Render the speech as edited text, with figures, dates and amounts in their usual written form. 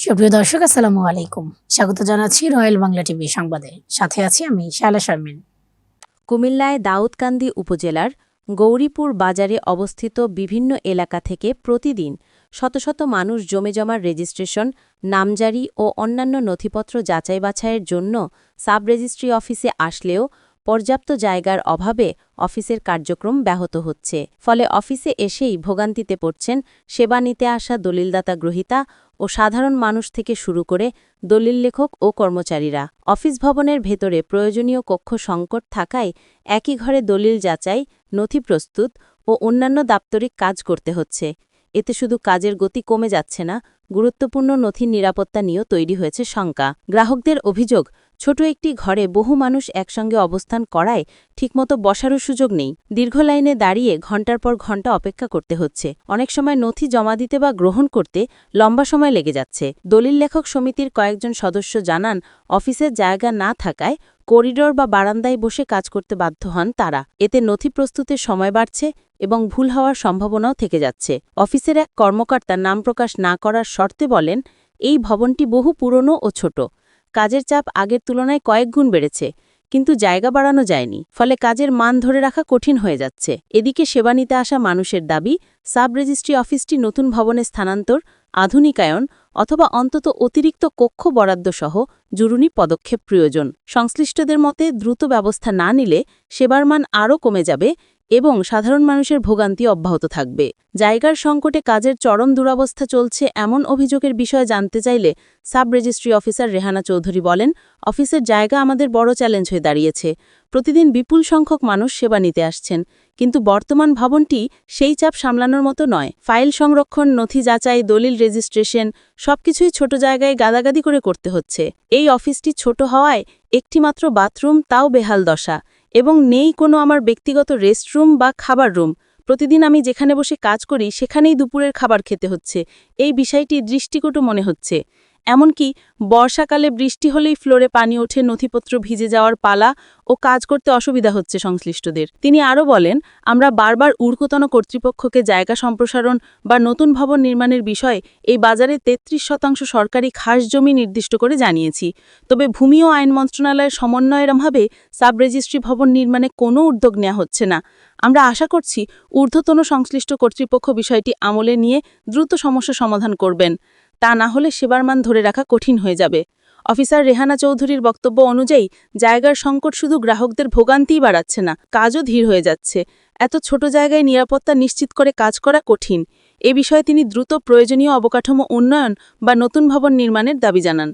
সুপ্রিয় দর্শক, আসসালামু আলাইকুম। স্বাগত জানাচ্ছি রয়্যাল বাংলা টিভি সংবাদে। সাথে আছি আমি শায়লা শারমিন। কুমিল্লায় দাউদকান্দি উপজেলার গৌরীপুর বাজারে অবস্থিত বিভিন্ন এলাকা থেকে প্রতিদিন শত শত মানুষ জমিজমার রেজিস্ট্রেশন, নামজারি ও অন্যান্য নথিপত্র যাচাই বাছাইয়ের জন্য সাব রেজিস্ট্রি অফিসে আসলেও পর্যাপ্ত জায়গার অভাবে অফিসের কার্যক্রম ব্যাহত হচ্ছে। ফলে অফিসে এসেই ভোগান্তিতে পড়ছেন সেবা নিতে আসা দলিলদাতা গ্রহীতা ও সাধারণ মানুষ থেকে শুরু করে দলিল লেখক ও কর্মচারীরা। অফিস ভবনের ভেতরে প্রয়োজনীয় কক্ষ সংকট থাকায় একই ঘরে দলিল যাচাই, নথি প্রস্তুত ও অন্যান্য দাপ্তরিক কাজ করতে হচ্ছে। এতে শুধু কাজের গতি কমে যাচ্ছে না, গুরুত্বপূর্ণ নথির নিরাপত্তা নিয়েও তৈরি হয়েছে শঙ্কা। গ্রাহকদের অভিযোগ, ছোট একটি ঘরে বহু মানুষ একসঙ্গে অবস্থান করায় ঠিকমতো বসারও সুযোগ নেই। দীর্ঘ লাইনে দাঁড়িয়ে ঘণ্টার পর ঘণ্টা অপেক্ষা করতে হচ্ছে। অনেক সময় নথি জমা দিতে বা গ্রহণ করতে লম্বা সময় লেগে যাচ্ছে। দলিল লেখক সমিতির কয়েকজন সদস্য জানান, অফিসের জায়গা না থাকায় করিডোর বা বারান্দায় বসে কাজ করতে বাধ্য হন তারা। এতে নথি প্রস্তুতের সময় বাড়ছে এবং ভুল হওয়ার সম্ভাবনাও থেকে যাচ্ছে। অফিসের এক কর্মকর্তা নাম প্রকাশ না করার শর্তে বলেন, এই ভবনটি বহু পুরনো ও ছোট। কাজের চাপ আগের তুলনায় কয়েক গুণ বেড়েছে, কিন্তু জায়গা বাড়ানো যায়নি। ফলে কাজের মান ধরে রাখা কঠিন হয়ে যাচ্ছে। এদিকে সেবা নিতে আসা মানুষের দাবি, সাব রেজিস্ট্রি অফিসটি নতুন ভবনে স্থানান্তর, আধুনিকায়ন অথবা অন্তত অতিরিক্ত কক্ষ বরাদ্দ সহ জরুরি পদক্ষেপ প্রয়োজন। সংশ্লিষ্টদের মতে দ্রুত ব্যবস্থা না নিলে সেবার মান আরও কমে যাবে এবং সাধারণ মানুষের ভোগান্তি অব্যাহত থাকবে। জায়গার সংকটে কাজের চরম দুরবস্থা চলছে এমন অভিযোগের বিষয়ে জানতে চাইলে sub registry officer Rehana Chowdhury বলেন, অফিসের জায়গা আমাদের বড় চ্যালেঞ্জ হয়ে দাঁড়িয়েছে। প্রতিদিন বিপুল সংখ্যক মানুষ সেবা নিতে আসছেন, কিন্তু বর্তমান ভবনটি সেই চাপ সামলানোর মতো নয়। ফাইল সংরক্ষণ, নথি যাচাই, দলিল রেজিস্ট্রেশন সবকিছুই ছোট জায়গায় গাদাগাদি করে করতে হচ্ছে। এই অফিসটি ছোট হওয়ায় একটিমাত্র বাথরুম, তাও বেহাল দশা, এবং নেই কোনো আমার ব্যক্তিগত রেস্টরুম বা খাবার রুম। প্রতিদিন আমি যেখানে বসে কাজ করি সেখানেই দুপুরের খাবার খেতে হচ্ছে। এই বিষয়টি দৃষ্টিকটু মনে হচ্ছে। এমনকি বর্ষাকালে বৃষ্টি হলেই ফ্লোরে পানি ওঠে, নথিপত্র ভিজে যাওয়ার পালা ও কাজ করতে অসুবিধা হচ্ছে সংশ্লিষ্টদের। তিনি আরও বলেন, আমরা বারবার ঊর্ধ্বতন কর্তৃপক্ষকে জায়গা সম্প্রসারণ বা নতুন ভবন নির্মাণের বিষয়ে এই বাজারে ৩৩% সরকারি খাস জমি নির্দিষ্ট করে জানিয়েছি। তবে ভূমি ও আইন মন্ত্রণালয়ের সমন্বয়ের অভাবে সাব রেজিস্ট্রি ভবন নির্মাণে কোনো উদ্যোগ নেওয়া হচ্ছে না। আমরা আশা করছি ঊর্ধ্বতন সংশ্লিষ্ট কর্তৃপক্ষ বিষয়টি আমলে নিয়ে দ্রুত সমস্যা সমাধান করবেন। তা না হলে সেবার মান ধরে রাখা কঠিন হয়ে যাবে। অফিসার রেহানা চৌধুরীর বক্তব্য অনুযায়ী জায়গার সংকট শুধু গ্রাহকদের ভোগান্তিই বাড়াচ্ছে না, কাজও ধীর হয়ে যাচ্ছে। এত ছোট জায়গায় নিরাপত্তা নিশ্চিত করে কাজ করা কঠিন। এ বিষয়ে তিনি দ্রুত প্রয়োজনীয় অবকাঠামো উন্নয়ন বা নতুন ভবন নির্মাণের দাবি জানান।